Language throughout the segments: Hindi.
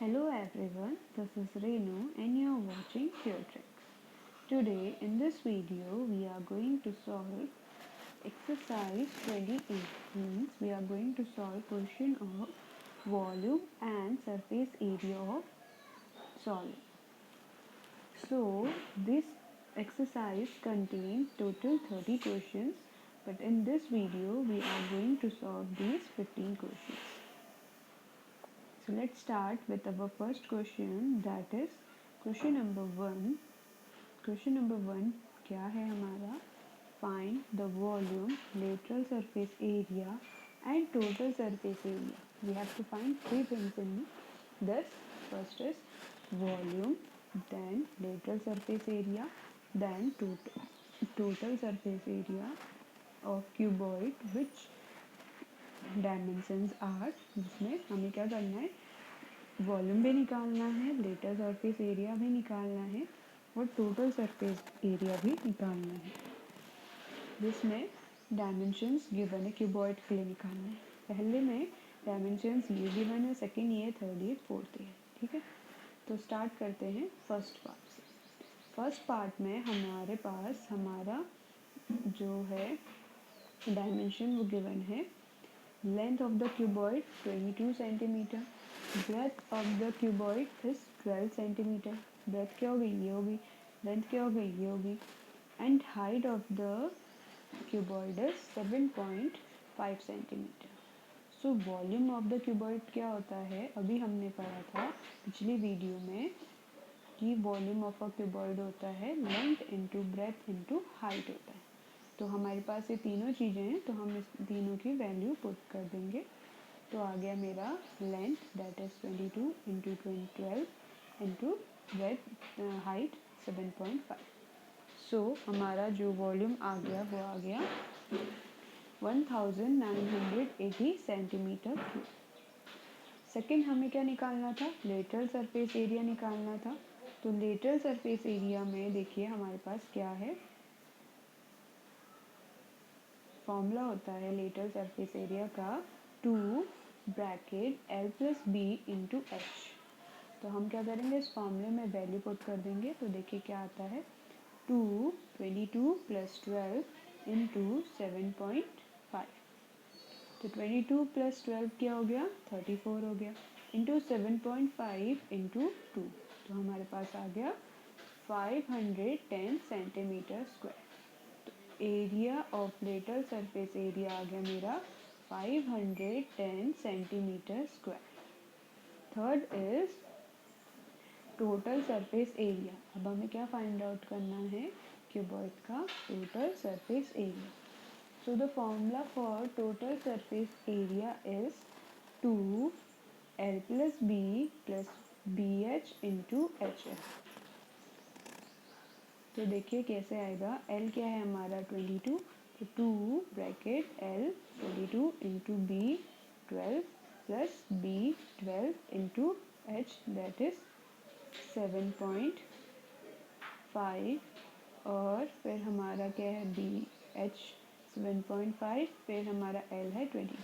Hello everyone, this is Renu and you are watching QTricks. Today in this video we are going to solve exercise 28 means we are going to solve question of volume and surface area of solid. So this exercise contains total 30 questions, but in this video we are going to solve these 15 questions. So let's start with our first question, that is question number 1. Question number 1 क्या है हमारा? Find the volume, lateral surface area and total surface area. We have to find three things in this. First is volume, then lateral surface area, then total surface area of cuboid which dimensions are, जिसमें हमें क्या करना है, वॉल्यूम भी निकालना है, लेटरल सरफेस एरिया भी निकालना है और टोटल सरफेस एरिया भी निकालना है, जिसमें डायमेंशंस गिवन है क्यूबॉइड के लिए निकालना है. पहले में डायमेंशंस ये गिवन है, सेकंड ये, थर्ड ये, फोर्थ ये. ठीक है, तो स्टार्ट करते हैं फर्स्ट पार्ट से. फर्स्ट पार्ट में हमारे पास हमारा जो है डायमेंशन वो गिवन है. Length of the cuboid 22 centimeter. Breadth of the cuboid is 12 centimeter. Breadth क्या होगी, ये होगी. Length क्या होगी, ये होगी. And height of the cuboid is 7.5 centimeter. So volume of the cuboid क्या होता है, अभी हमने पढ़ा था पिछली वीडियो में कि वॉल्यूम ऑफ अ क्यूबॉइड होता है length into breadth into height होता है. तो हमारे पास ये तीनों चीज़ें हैं, तो हम इस तीनों की वैल्यू पुट कर देंगे. तो आ गया मेरा length that is 22 into 12 into breadth height 7.5. सो हमारा जो वॉल्यूम आ गया वो आ गया 1980 सेंटीमीटर क्यूब. सेकेंड हमें क्या निकालना था, लेटरल सरफेस एरिया निकालना था. तो लेटरल सरफेस एरिया में देखिए हमारे पास क्या है, फॉर्मूला होता है लेटरल सरफेस एरिया का 2 bracket L plus B into H. तो हम क्या करेंगे, इस फॉर्मूले में वैल्यू पुट कर देंगे. तो देखिए क्या आता है, 22 प्लस 12 इंटू 7.5. तो 22 प्लस 12 क्या हो गया, 34 हो गया, इंटू 7.5 इंटू 2. तो हमारे पास आ गया 510 centimetre square. Area of lateral surface area आ गया मेरा 510 centimetre square. Third is total surface area. अब हमें क्या फाइंड आउट करना है, क्यूबॉइड का total surface area. So the formula for total surface area is 2 L plus B H into H L. तो देखिए कैसे आएगा, L क्या है हमारा 22, तो 2 bracket L 22 into B 12 plus B 12 into H that is 7.5 और फिर हमारा क्या है बी एच 7.5, फिर हमारा L है 22.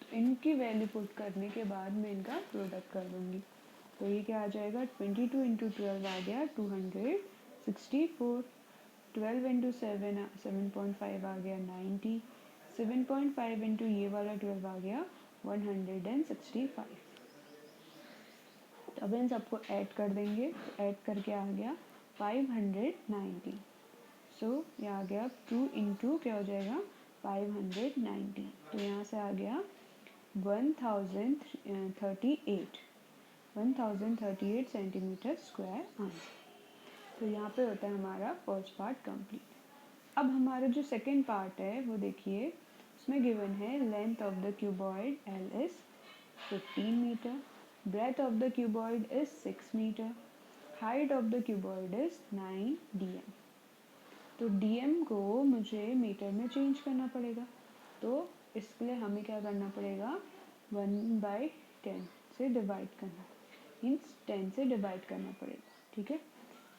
तो इनकी वैल्यू पुट करने के बाद मैं इनका प्रोडक्ट कर दूँगी. तो ये क्या आ जाएगा, 22 इंटू 12 आ गया 264, 12 इंटू 7.5 आ गया 90, 7.5 इंटू ये वाला 12 आ गया 165. तो अब इन सबको ऐड कर देंगे. तो ऐड करके आ गया 590. सो ये आ गया 2 इंटू क्या हो जाएगा 590. तो यहाँ से आ गया 1038 सेंटीमीटर स्क्वायर आंसर. तो यहाँ पे होता है हमारा फर्स्ट पार्ट कंप्लीट. अब हमारा जो सेकंड पार्ट है वो देखिए, उसमें गिवन है length of the cuboid L is 15 metre, breadth of the cuboid is 6 metre, height of the cuboid is 9 dm. तो dm को मुझे मीटर में चेंज करना पड़ेगा. तो इसके लिए हमें क्या करना पड़ेगा, 1/10 से डिवाइड करना, मीन्स 10 से डिवाइड करना पड़ेगा. ठीक है,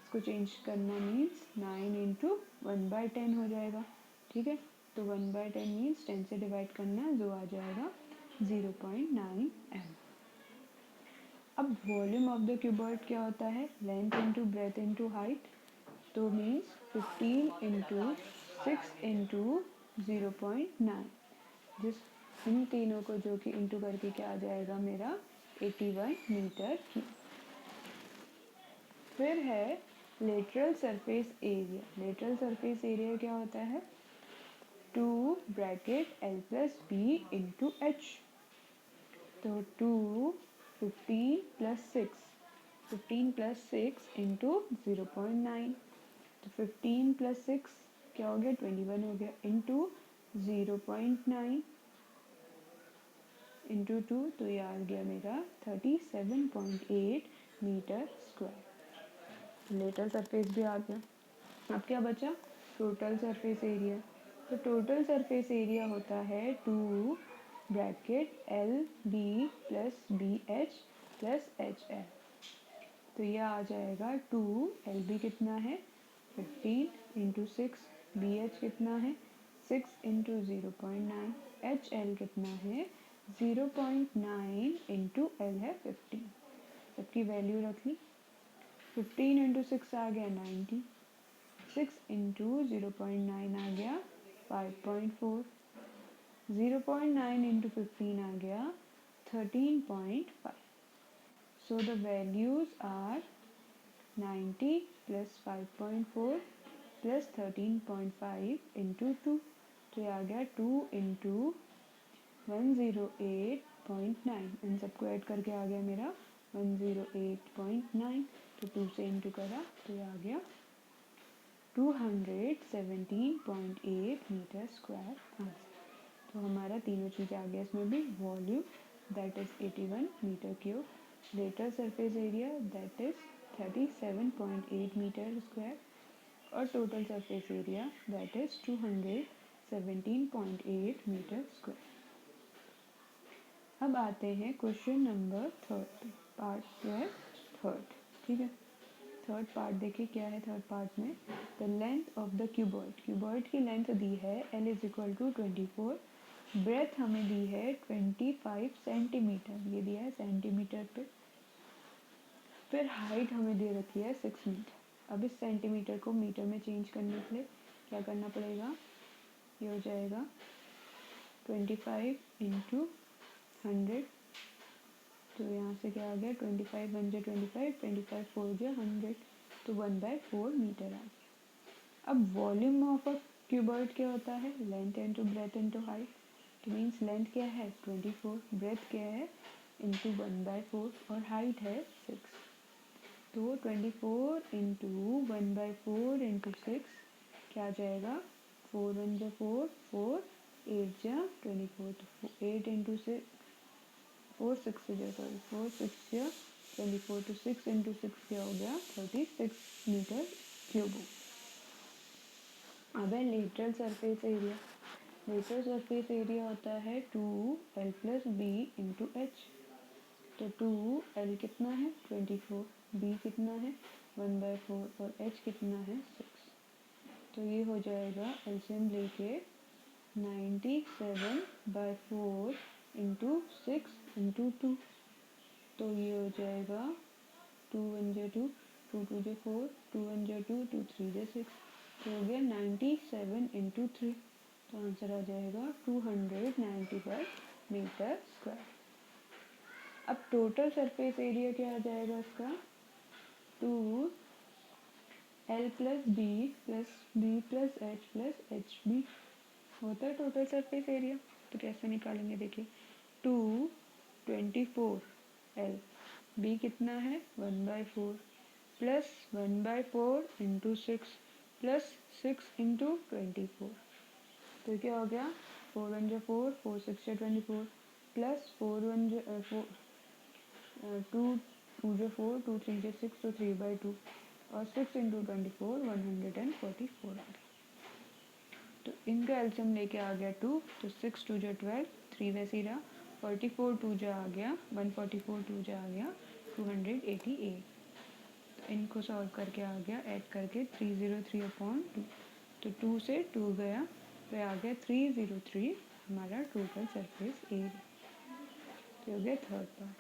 इसको चेंज करना मीन्स 9 इंटू 1/10 हो जाएगा. ठीक है, तो 1/10 मीन्स 10 से डिवाइड करना, जो आ जाएगा 0.9 m. अब वॉल्यूम ऑफ द क्यूबॉइड क्या होता है, length into breadth into height, तो मीन्स 15 इंटू 6 इंटू 0.9, जिस इन तीनों को जो कि इंटू करके क्या आ जाएगा मेरा 81 मीटर क्यूब। फिर है lateral surface area. Lateral surface area क्या होता है, 2 bracket L plus B into H, तो 2 15 प्लस 6, 15 प्लस 6 इंटू 0.9, तो 15 प्लस 6 क्या हो गया 21 हो गया, इंटू 0.9 इंटू 2, तो ये आ गया मेरा 37.8 मीटर स्क्वायर। लेटरल सरफेस भी आ गया। अब क्या बचा, टोटल सरफेस एरिया। तो टोटल सरफेस एरिया होता है 2 bracket L B plus B H plus H L, तो यह आ जाएगा 2 एल बी कितना है 15 इंटू 6, बी एच कितना है 6 इंटू 0.9, एच एल कितना है 0.9 इंटू एल है 15। सबकी वैल्यू रख ली, 15 इंटू 6 आ गया 90, 6 इंटू 0.9 आ गया 5.4, 0.9 इंटू 15 आ गया 13.5। So the values are 90 plus 5.4 plus 13.5 into 2, तो ये आ गया 2 इंटू 108.9, इन सबको ऐड करके आ गया मेरा 108.9, तो 2 से इंटू करा तो ये आ गया 217.8 मीटर स्क्वायर आंसर। तो हमारा तीनों चीज़ें आ गया इसमें भी, volume that is 81 metre cube, lateral surface area that is 37.8 metre square, और total surface area that is 217.8 metre square. अब आते हैं क्वेश्चन नंबर 3 पे, पार्ट जो है 3, ठीक है। थर्ड पार्ट देखिए क्या है थर्ड पार्ट में, the length of the cuboid. Cuboid की लेंथ दी है L is equal to 24, breadth हमें दी है 25 सेंटीमीटर, ये दिया है सेंटीमीटर पे। फिर हाइट हमें दे रखी है 6 मीटर। अब इस सेंटीमीटर को मीटर में चेंज करने के लिए क्या करना पड़ेगा, ये हो जाएगा 25 इंटू 100, तो यहाँ से क्या आ गया 25 1 25, 25 4 100, तो 1/4 मीटर आ गया। अब वॉल्यूम ऑफ अ क्यूबॉइड क्या होता है, length into breadth into height, तो मीन्स लेंथ क्या है 24, ब्रेथ क्या है इंटू 1/4 और हाइट है 6, तो 24 इंटू 1/4 इंटू 6 क्या आ जाएगा 4 1 4, 4 8 24, तो 8 इंटू 6 4 6 सॉरी 4 6 24, तो 6 इंटू 6 क्या हो गया 36 मीटर क्यूब। अब है lateral surface area. Lateral surface area होता है 2 L plus B into H, तो 2 एल कितना है 24, बी कितना है 1/4 और एच कितना है 6, तो ये हो जाएगा एलसीएम लेके 97/4 इंटू 6 इंटू 2, तो ये हो जाएगा 2 1 2, 2 2 4, 2 1 2, 2 3 6, तो हो गया 97 इंटू 3, तो आंसर आ जाएगा 290 मीटर स्क्वायर। अब टोटल सरफेस एरिया क्या आ जाएगा इसका, 2 L plus B plus H B होता है टोटल सरफेस एरिया। तो कैसे निकालेंगे देखिए, 2 24 एल, बी कितना है 1/4 प्लस 1/4 इंटू 6 प्लस 6 इंटू 24, तो क्या हो गया 4 1 4, 4 6 24 प्लस 4 1 4 2 2 4, 2 3 6, तो 3/2 और 6 इंटू 24 144 आ गया। तो इनका एल्शियम लेके आ गया 2, तो 6 2 12, 3 वैसे ही रहा, 44 2 आ गया 144, 2 आ गया 288, तो इनको सॉल्व करके आ गया ऐड करके 303/2, तो 2 से 2 गया तो आ गया 303 हमारा टोटल सरफेस एरिया। तो हो गया थर्ड पार्ट।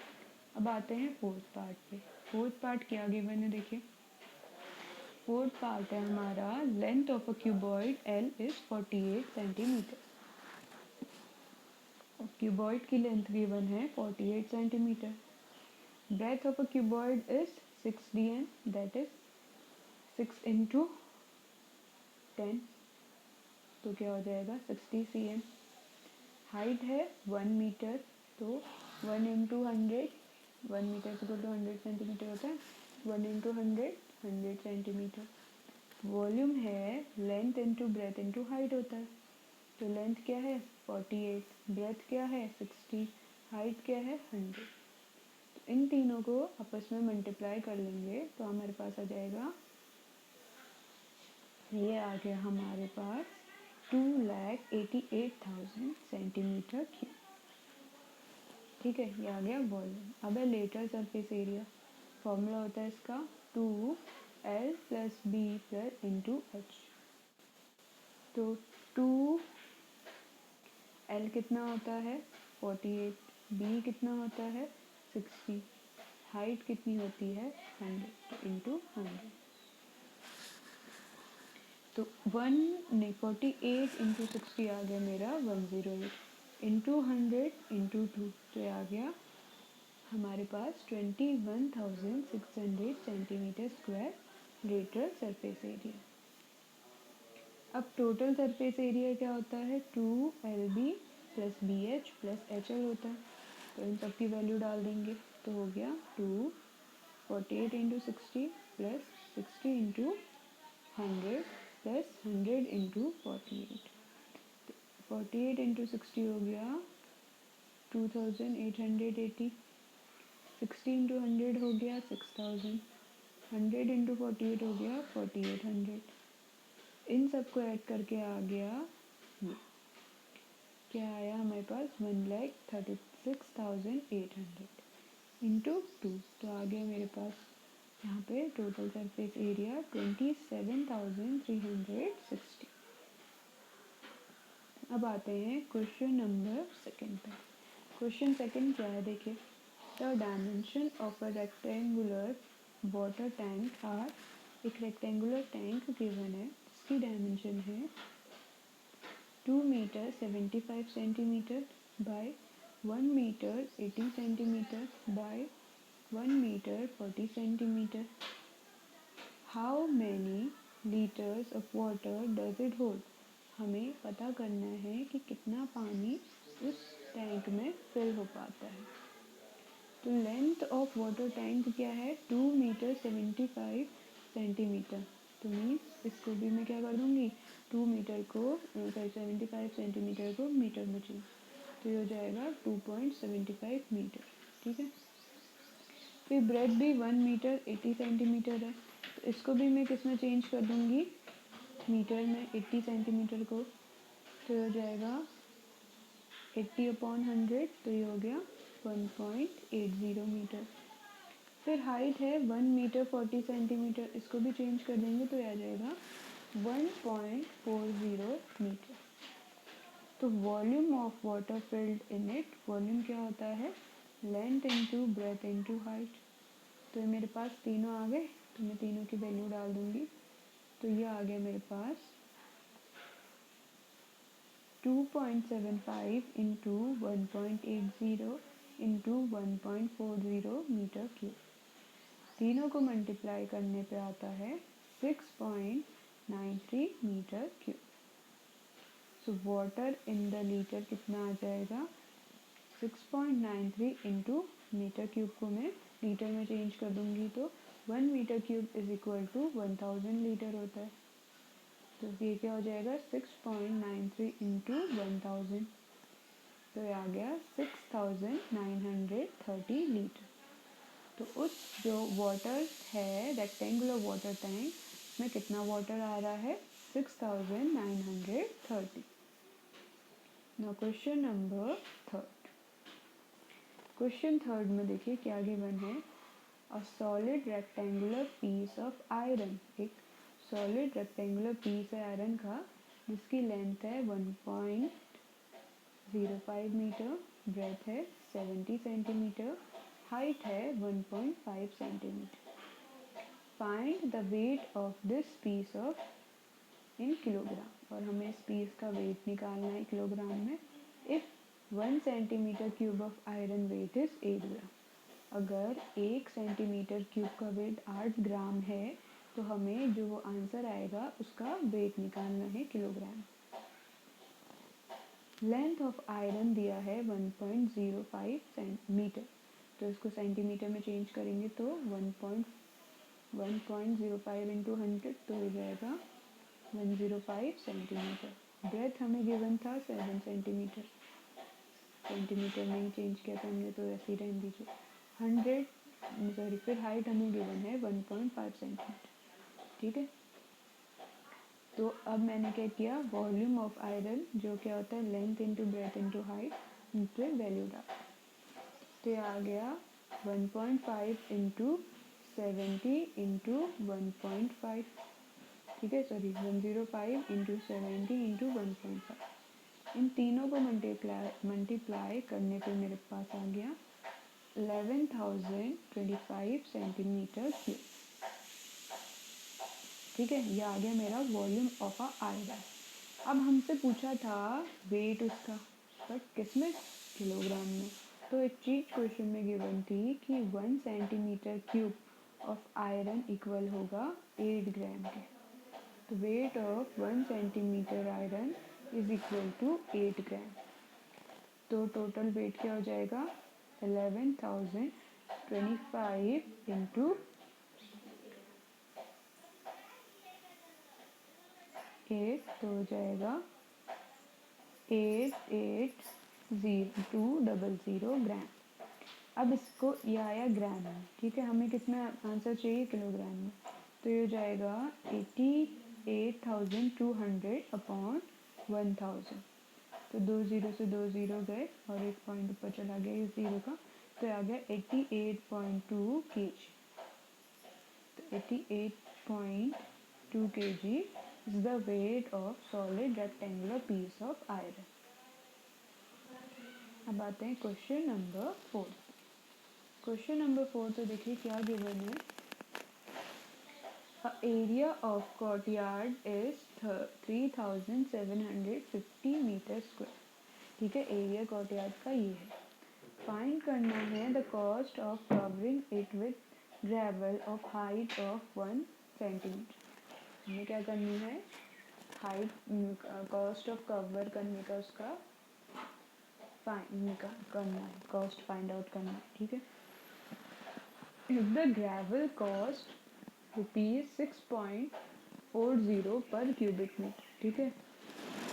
अब आते हैं फोर्थ पार्ट पे। फोर्थ पार्ट क्या गिवन है देखिए। फोर्थ पार्ट है हमारा length of a cuboid L is 48 centimetre. Cuboid की लेंथ गिवन है 48 centimetre. Breadth of a cuboid is 6 dn, that is 6 into 10, तो क्या हो जाएगा 60 cm। हाइट है 1 मीटर, तो 1 इंटू 100, 1 मीटर से तो 100 सेंटीमीटर होता है, 1 इंटू 100 सेंटीमीटर। वॉल्यूम है length into breadth into height होता है, तो लेंथ क्या है 48, ब्रेथ क्या है 60, हाइट क्या है 100। तो इन तीनों को आपस में मल्टीप्लाई कर लेंगे तो हमारे पास आ जाएगा, ये आ गया हमारे पास 2,88,000 सेंटीमीटर क्यूब। ठीक है, ये आ गया वॉल्यूम। अब है लेटरल सरफेस एरिया। फॉर्मूला होता है इसका 2L plus B plus into H. तो 2L कितना होता है 48, बी कितना होता है 60, हाइट कितनी होती है 100, इंटू 100। तो 48 इंटू 60 आ गया मेरा 108, इंटू 100 इंटू 2, तो ये आ गया हमारे पास 21,600 centimetre square lateral surface area. अब टोटल सरफेस एरिया क्या होता है 2LB plus BH plus HL होता है, तो इन सब की वैल्यू डाल देंगे तो हो गया 248 into 60 plus 60 into 100 plus 100 into 48। 48 into 60 हो गया 2,880, 60 इंटू 100 हो गया 6,000, 100 इंटू 48 हो गया 4,800। इन सबको ऐड करके आ गया ये क्या आया हमारे पास 1,36,800 इंटू 2, तो आ गया मेरे पास यहाँ पे टोटल सरफेस एरिया 27,360। अब आते हैं क्वेश्चन नंबर सेकंड पे। क्वेश्चन सेकंड क्या है देखिए। The dimension of a rectangular water tank are, एक रेक्टेंगुलर टैंक गिवन है, इसकी डायमेंशन है 2 metre 75 centimetre by 1 metre 80 centimetre by 1 metre 40 centimetre. How many litres of water does it hold, हमें पता करना है कि कितना पानी उस टैंक में फिल हो पाता है। तो लेंथ ऑफ वाटर टैंक क्या है 2 मीटर 75 सेंटीमीटर, तो मीन्स इसको भी मैं क्या कर दूँगी 2 मीटर को 75 सेंटीमीटर को मीटर में चेंज, तो ये हो जाएगा 2.75 मीटर। ठीक है, फिर ब्रेड भी 1 मीटर 80 सेंटीमीटर है, तो इसको भी मैं किस में चेंज कर दूँगी मीटर में 80 सेंटीमीटर को, तो हो जाएगा 80/100, तो ये हो गया 1.80 मीटर। फिर हाइट है 1 मीटर 40 सेंटीमीटर, इसको भी चेंज कर देंगे तो आ जाएगा 1.40 मीटर। तो volume of water filled in it, volume क्या होता है length into breadth into height. तो ये मेरे पास तीनों आ गए, तो मैं तीनों की वैल्यू डाल दूंगी, तो ये आ गया मेरे पास 2.75 इंटू 1.80 इंटू 1.40 मीटर क्यूब। तीनों को मल्टीप्लाई करने पे आता है 6.93 metre cube. So water in the litre कितना आ जाएगा 6.93 इंटू मीटर क्यूब को मैं लीटर में चेंज कर दूंगी तो 1 metre cube is equal to 1000 litre होता है। तो ये क्या हो जाएगा 6.93 इंटू 1000, तो ये आ गया 6930 लीटर। तो उस जो वाटर है रेक्टेंगुलर वाटर टैंक में कितना वाटर आ रहा है 6930। Now question number third. Question third में देखिए क्या गिवन है। A solid rectangular piece of iron, एक सॉलिड रेक्टेंगुलर पीस है आयरन का जिसकी लेंथ है 1.05 मीटर, ब्रेथ है 70 सेंटीमीटर, हाइट है 1.5 centimetre. Find the weight of this piece of in kilogram, और हमें इस पीस का वेट निकालना है किलोग्राम में। If 1 centimetre cube of iron weight is 8 gram, अगर 1 सेंटीमीटर क्यूब का वेट 8 ग्राम है तो हमें जो वो आंसर आएगा उसका वेट निकालना है किलोग्राम। लेंथ ऑफ आयरन दिया है 1.05 सेंटीमीटर, तो इसको सेंटीमीटर में चेंज करेंगे तो 1.05 इंटू 100 तो हो जाएगा 105 सेंटीमीटर। ब्रेथ हमें गिवन था 7 सेंटीमीटर, सेंटीमीटर में ही चेंज किया था हमने, तो ऐसे ही रहने दीजिए। 100 फिर हाइट हमें गिवन है 1.5 सेंटीमीटर, ठीक है। तो अब मैंने क्या किया, वॉल्यूम ऑफ आयरन जो क्या होता है length into breadth into height, उन पर वैल्यू डाल, तो ये आ गया 1.5 इंटू 70 इंटू 1.5, ठीक है, सॉरी 105 इंटू 70 इंटू 1.5। इन तीनों को मल्टीप्लाई करने पे मेरे पास आ गया 11,025 सेंटीमीटर क्यूब, ठीक है। ये आ गया मेरा वॉल्यूम ऑफ अ आयरन। अब हमसे पूछा था वेट उसका, बट किसमें, किलोग्राम में। तो एक चीज क्वेश्चन में गिवन थी कि 1 centimetre cube of iron equal होगा 8 ग्राम के। तो weight of 1 centimetre iron is equal to 8 gram. तो टोटल वेट क्या हो जाएगा 11,025 इंटू 8, तो हो जाएगा 880200 ग्राम। अब इसको ये आया ग्राम में, ठीक है, हमें कितना आंसर चाहिए किलोग्राम में, तो ये हो जाएगा 88,200 अपॉन 1000। तो 2 ज़ीरो से 2 ज़ीरो गए और एक पॉइंट ऊपर चला गया इस ज़ीरो का, तो आ गया 88.2 kg। तो 88.2 kg is the weight of solid rectangular piece of iron। अब आते हैं क्वेश्चन नंबर 4। क्वेश्चन नंबर 4 तो देखिए क्या गिवन है, area of courtyard is 3750 metre square, ठीक है, एरिया कोर्टयार्ड का ये है। फाइंड करना है the cost of covering it with gravel of height of 1 centimetre. हमें क्या करनी है, हाइट कॉस्ट ऑफ कवर करने का उसका करना है, कॉस्ट फाइंड आउट करना है, ठीक है। इफ द ग्रेवल कॉस्ट ₹6.40 पर क्यूबिक मीटर, ठीक है,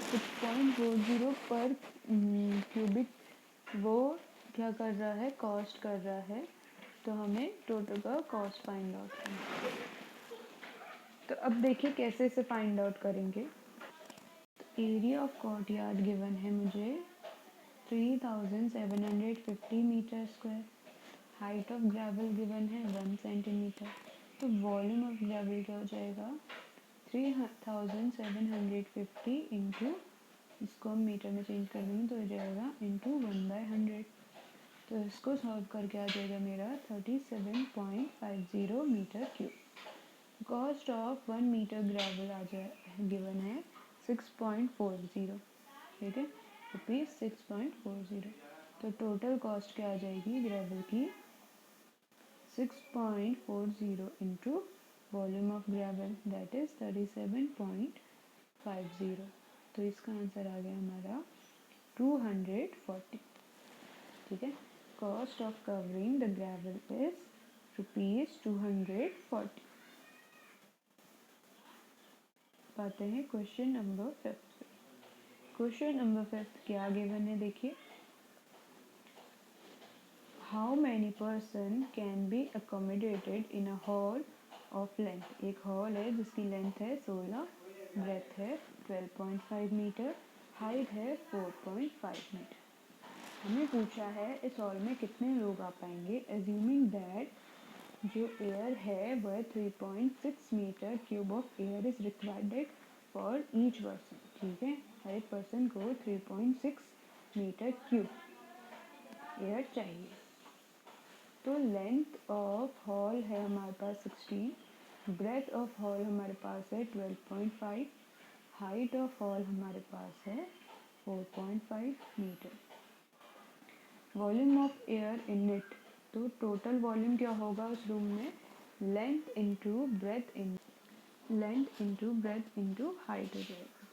6.40 पर क्यूबिक वो क्या कर रहा है, कॉस्ट कर रहा है। तो हमें टोटल का कॉस्ट फाइंड आउट करना है। तो अब देखिए कैसे इसे फाइंड आउट करेंगे। एरिया ऑफ कोर्टयार्ड गिवन है मुझे 3750 metre square, height of gravel given है 1 सेंटीमीटर, तो वॉल्यूम ऑफ ग्रेवल क्या हो जाएगा 3750 इंटू, इसको हम मीटर में चेंज कर देंगे तो हो जाएगा इंटू 1/100। तो इसको सॉल्व करके आ जाएगा मेरा 37.50 metre cube. Cost of 1 metre gravel आ जाए गिवन है 6.40, ठीक है, ₹6.40। तो टोटल कॉस्ट क्या आ जाएगी ग्रेवल की 6.40 into volume of gravel that is 37.50। तो इसका आंसर आ गया हमारा 240, ठीक है। Cost of covering the gravel is ₹240। पाते हैं क्वेश्चन नंबर 5। क्वेश्चन नंबर 5 क्या गिवन है देखिए, how many person can be accommodated in a hall of length. एक हॉल है जिसकी लेंथ है 16, ब्रेथ है 12.5 मीटर, हाइट है 4.5 मीटर। हमें पूछा है इस हॉल में कितने लोग आ पाएंगे, एज्यूमिंग दैट जो एयर है वह 3.6 metre cube of air is required for each person, ठीक है, हर एक पर्सन को 3.6 मीटर क्यूब एयर चाहिए। तो लेंथ ऑफ हॉल है हमारे पास 16, ब्रेथ ऑफ हॉल हमारे पास है 12.5, हाइट ऑफ हॉल हमारे पास है 4.5 metre. Volume of air in it, तो टोटल वॉल्यूम क्या होगा उस रूम में, length into breadth into height हो जाएगा।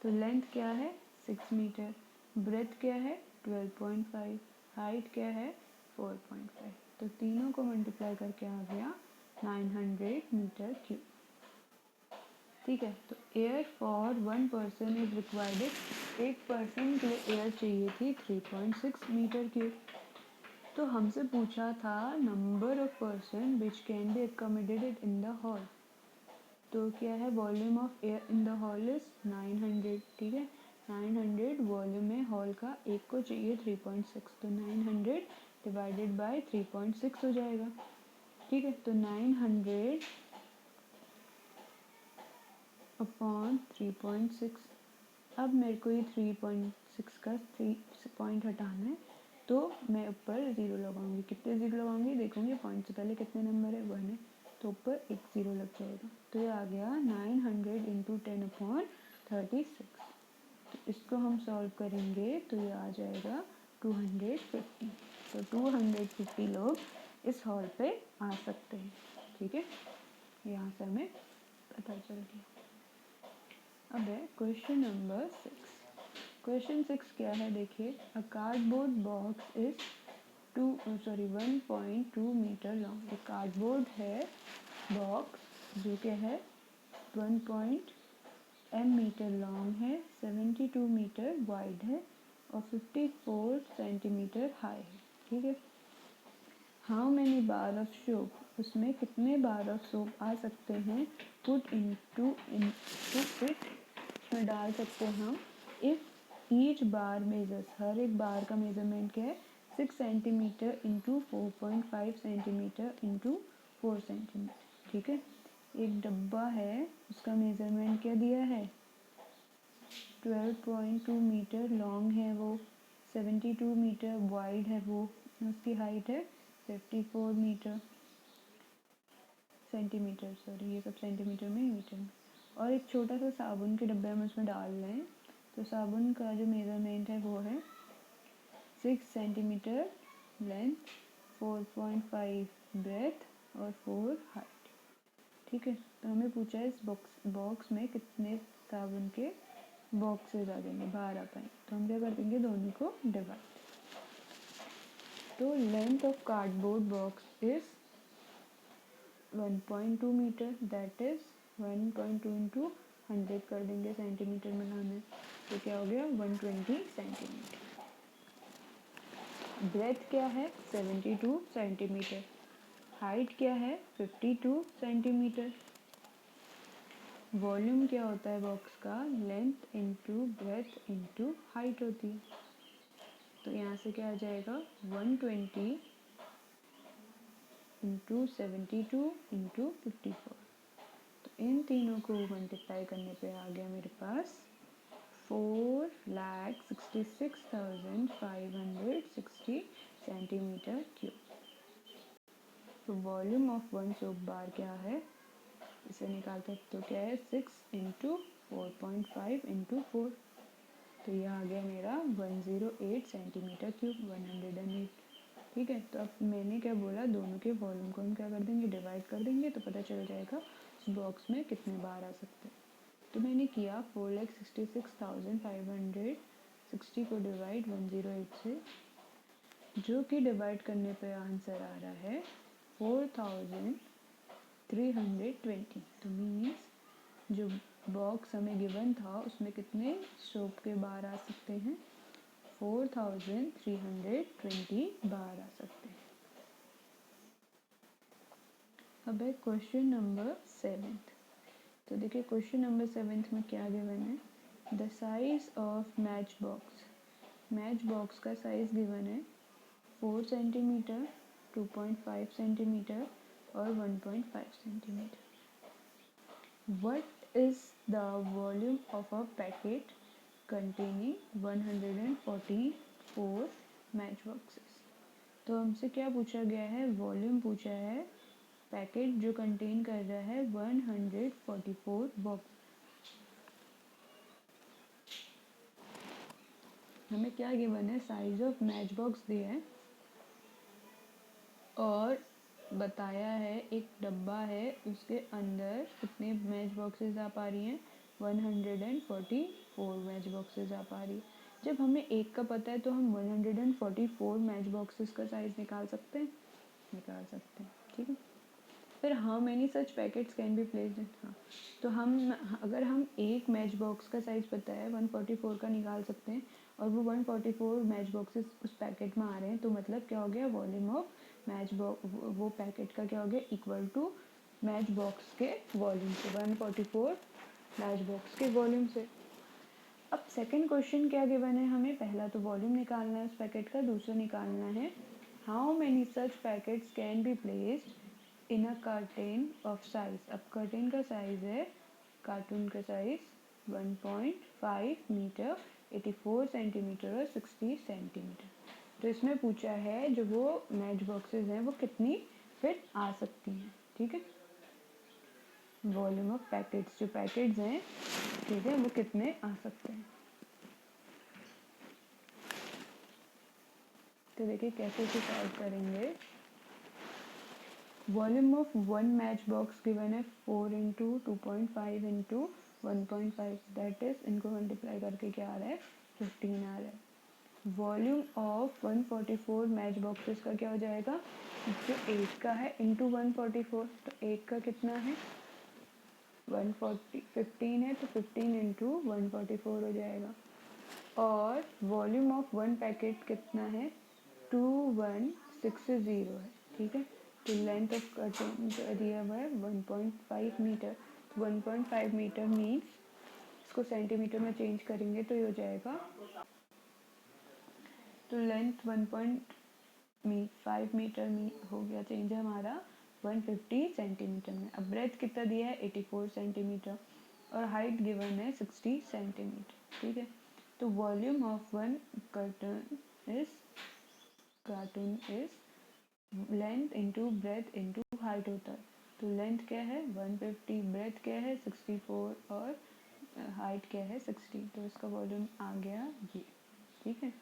तो लेंथ क्या है 6 मीटर, ब्रेथ क्या है 12.5, हाइट क्या है 4.5। तो तीनों को मल्टीप्लाई करके आ गया 900 मीटर क्यूब। ठीक है, तो air for 1 person is required, एक पर्सन के लिए एयर चाहिए थी 3.6 मीटर क्यूब। तो हमसे पूछा था number of person which can be accommodated in the hall. तो क्या है, volume of air in the hall is 900। ठीक है, 900 वॉल्यूम है हॉल का, एक को चाहिए 3.6, तो 900 डिवाइडेड बाय 3.6 हो जाएगा। ठीक है, तो 900 अपॉन 3.6। अब मेरे को ये 3.6 का 3 पॉइंट हटाना है, तो मैं ऊपर ज़ीरो लगाऊंगी। कितने ज़ीरो लगाऊंगी देखूंगी, पॉइंट से पहले कितने नंबर है 1 है, तो ऊपर एक ज़ीरो लग जाएगा। तो ये आ गया 900 इंटू 10 अपॉन 36। तो इसको हम सॉल्व करेंगे तो ये आ जाएगा 250। तो 250 लोग इस हॉल पे आ सकते हैं। ठीक है, यहाँ से हमें पता चल गया। अब है क्वेश्चन नंबर 6। क्वेश्चन 6 क्या है देखिए, a cardboard box is 1.2 metre long. एक कार्डबोर्ड है बॉक्स जो क्या है 1 मीटर लॉन्ग है, 72 मीटर वाइड है और 54 सेंटीमीटर हाई है। ठीक है, how menu bar of soap, उसमें कितने बार ऑफ सोप आ सकते हैं, पुट इनटू इट, उसमें डाल सकते हैं हम। इफ़ ईच बार मेजर्स, हर एक बार का मेजरमेंट क्या है 6 centimetre into 4.5 centimetre into 4 centimetre. ठीक है, एक डब्बा है उसका मेजरमेंट क्या दिया है 12.2 मीटर लॉन्ग है वो, 72 मीटर वाइड है वो, उसकी हाइट है 54 मीटर सेंटीमीटर, सॉरी ये सब सेंटीमीटर में मीटर में। और एक छोटा सा साबुन के डब्बे हम उसमें डाल रहे हैं, तो साबुन का जो मेज़रमेंट है वो है 6 सेंटीमीटर लेंथ, 4.5 ब्रेथ और 4 हाइट। ठीक है, तो हमें पूछा है इस बॉक्स में कितने साबुन के बॉक्सेस आ जाएंगे, बाहर आ पाएंगे। तो हम क्या कर देंगे, दोनों को डिवाइड। तो length of cardboard box is 1.2 metre, that is 1.2 into 100 कर देंगे, सेंटीमीटर में लाना है, तो क्या हो गया 120 सेंटीमीटर। ब्रेथ क्या है 72 सेंटीमीटर, हाइट क्या है 52 सेंटीमीटर, वॉल्यूम क्या होता है बॉक्स का, length into breadth into height होती है। तो यहाँ से क्या आ जाएगा 120 इंटू 72 इंटू 54। तो इन तीनों को मल्टीप्लाई करने पे आ गया मेरे पास 4,66,560 सेंटीमीटर क्यूब। तो वॉल्यूम ऑफ 1 सोप बार क्या है, इसे निकालते हैं तो क्या है 6 इंटू 4.5 इंटू 4। तो ये आ गया मेरा 108 सेंटीमीटर क्यूब, 108। ठीक है, तो अब मैंने क्या बोला, दोनों के वॉल्यूम को हम क्या कर देंगे, डिवाइड कर देंगे, तो पता चल जाएगा उस बॉक्स में कितने बार आ सकते हैं। तो मैंने किया 4,66,560 को डिवाइड 108 से, जो कि डिवाइड करने पे आंसर आ रहा है 4,320। तो मीन्स जो बॉक्स हमें गिवन था उसमें कितने सोप के बार आ सकते हैं, 4,320 बार आ सकते हैं। अब है क्वेश्चन नंबर 7। तो देखिए क्वेश्चन नंबर 7 में क्या गिवन है, the size of match box का साइज गिवन है 4 सेंटीमीटर, 2.5 सेंटीमीटर और 1.5 centimetre. What is the volume of a packet containing 144 matchboxes? तो हमसे क्या पूछा गया है, वॉल्यूम पूछा है, पैकेट जो कंटेन कर रहा है 144 बॉक्स। हमें क्या गिवन है, साइज ऑफ मैच बॉक्स दिया है और बताया है एक डब्बा है, उसके अंदर कितने मैच बॉक्सेस आ पा रही हैं, 144 मैच बॉक्सेस आ पा रही है। जब हमें एक का पता है तो हम 144 मैच बॉक्सेस का साइज़ निकाल सकते हैं, निकाल सकते हैं, ठीक है। फिर how many such packets can be placed in, हाँ, तो हम अगर हम एक मैच बॉक्स का साइज़ पता है 144 का निकाल सकते हैं और वो 144 मैच बॉक्सेस उस पैकेट में आ रहे हैं, तो मतलब क्या हो गया, वॉल्यूम ऑफ मैच बॉक्स, वो पैकेट का क्या हो गया, इक्वल टू मैच बॉक्स के वॉल्यूम से, 144 मैच बॉक्स के वॉल्यूम से। अब सेकंड क्वेश्चन क्या गिवन है हमें, पहला तो वॉल्यूम निकालना है उस पैकेट का, दूसरा निकालना है how many such packets can be placed in a curtain of size. अब कर्टेन का साइज है, कार्टून का साइज 1.5 मीटर, 84 सेंटीमीटर और 60 सेंटीमीटर। तो इसमें पूछा है जो वो मैच बॉक्सेस हैं वो कितनी फिट आ सकती हैं, ठीक है। वॉल्यूम ऑफ पैकेट्स, जो पैकेट्स हैं, ठीक है, वो कितने आ सकते हैं। तो देखिए कैसे इसे सॉल्व करेंगे। Volume of one match box given है 4 इंटू 2.5 इंटू 1.5, दैट इज इनको मल्टीप्लाई करके क्या आ रहा है, 15 आ रहा है। वॉल्यूम ऑफ 144 मैच बॉक्सेस का क्या हो जाएगा, जो 8 का है इंटू 144, तो 8 का कितना है 140, 15 है तो 15 इंटू 144 हो जाएगा। और वॉल्यूम ऑफ वन पैकेट कितना है, 2160 है, ठीक है। तो लेंथ ऑफ कर्टेन दिया हुआ है 1.5 मीटर, 1.5 मीटर मीन्स इसको सेंटीमीटर में चेंज करेंगे तो ये हो जाएगा, तो लेंथ 1.5 मीटर में हो गया चेंज है हमारा 150 सेंटीमीटर में। अब ब्रेथ कितना दिया है 84 सेंटीमीटर और हाइट गिवन है 60 सेंटीमीटर, ठीक है। तो volume of one cartoon is length into breadth into height होता है। तो लेंथ क्या है 150, ब्रेथ क्या है 64 और हाइट क्या है 60, तो इसका वॉल्यूम आ गया ये, ठीक है।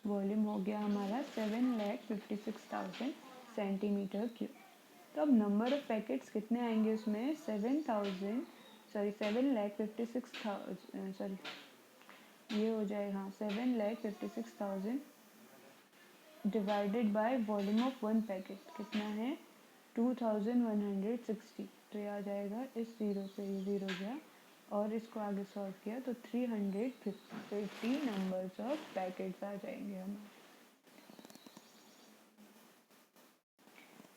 वॉल्यूम हो गया हमारा 7,56,000 सेंटीमीटर क्यूब। तो अब नंबर ऑफ पैकेट्स कितने आएंगे उसमें, 7,56,000, सॉरी ये हो जाएगा, हाँ 7,56,000 divided by volume of one packet कितना है 2,160, तो ये आ जाएगा, इस ज़ीरो से ये ज़ीरो गया और इसको आगे सॉल्व किया तो 350 नंबर्स ऑफ पैकेट्स आ जाएंगे हमारे।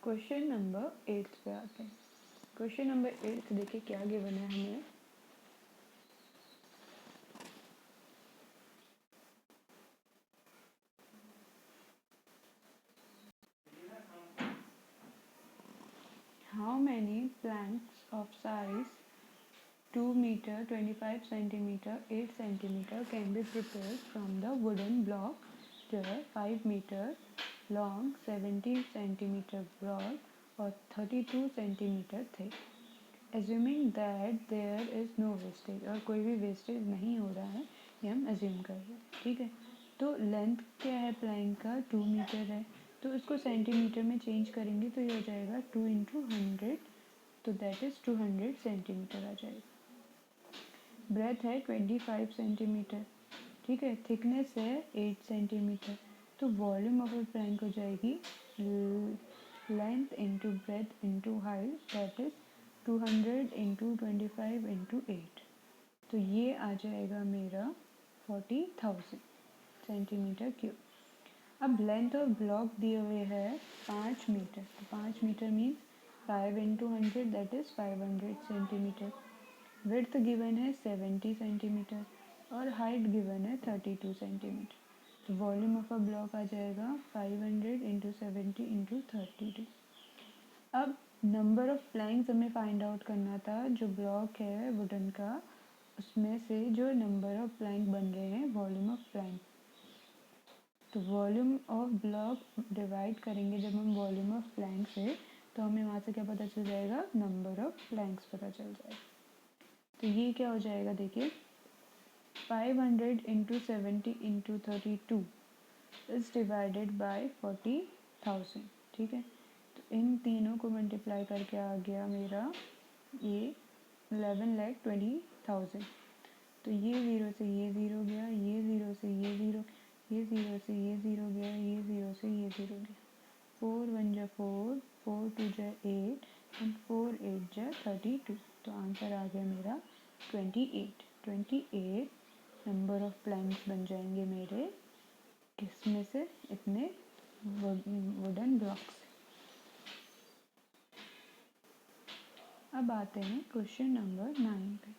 क्वेश्चन नंबर 8 पे आते हैं। क्वेश्चन नंबर 8 देखिए क्या गिवन है हमें, how many planks of size 2 meter 25 centimeter 8 centimeter can be prepared from the wooden block that are 5 meter long 70 centimeter broad or 32 centimeter thick, assuming that there is no wastage, और कोई भी वेस्टेज नहीं हो रहा है, ये हम अज्यूम कर रहे हैं, ठीक है। तो लेंथ क्या है प्लैंक का 2 मीटर है, तो इसको सेंटीमीटर में चेंज करेंगे तो ये हो जाएगा 2 इंटू 100, तो दैट इज़ 200 सेंटीमीटर आ जाएगा। ब्रेथ है 25 सेंटीमीटर, ठीक है, थिकनेस है 8 सेंटीमीटर, तो वॉल्यूम ऑफ अ प्लैंक हो जाएगी length into breadth into height, that is 200 into 25 into 8, तो ये आ जाएगा मेरा 40,000 सेंटीमीटर क्यूब। अब लेंथ ऑफ ब्लॉक दिए हुए है 5 मीटर, तो 5 metre means 5 into 100 that is 500 centimetre. Width given है 70 सेंटीमीटर और हाइट गिवन है 32 सेंटीमीटर, तो वॉल्यूम ऑफ अ ब्लॉक आ जाएगा 500 इंटू 70 इंटू 32। अब नंबर ऑफ प्लैंक्स हमें फाइंड आउट करना था, जो ब्लॉक है वुडन का उसमें से जो नंबर ऑफ प्लैंक बन रहे हैं, वॉल्यूम ऑफ प्लैंक। तो वॉल्यूम ऑफ ब्लॉक डिवाइड करेंगे जब हम वॉल्यूम ऑफ प्लैंक से, तो हमें वहाँ से क्या पता चल जाएगा, नंबर ऑफ प्लैंक्स पता चल जाएगा। तो ये क्या हो जाएगा, देखिए 500 into 70 into 32 is divided by 40,000, ठीक है। तो इन तीनों को मल्टीप्लाई करके आ गया मेरा ये 11,20,000। तो ये ज़ीरो से ये ज़ीरो गया, ये ज़ीरो से ये ज़ीरो, ये ज़ीरो से ये ज़ीरो गया, ये ज़ीरो से ये ज़ीरो गया। 4 1 जा 4, 4 2 जा 8 एंड 4 8 जा 32। तो आंसर आ गया मेरा 28। 28 नंबर ऑफ प्लैंक्स बन जाएंगे मेरे, किसमें से, इतने वुडन ब्लॉक्स। अब आते हैं क्वेश्चन नंबर 9 पे।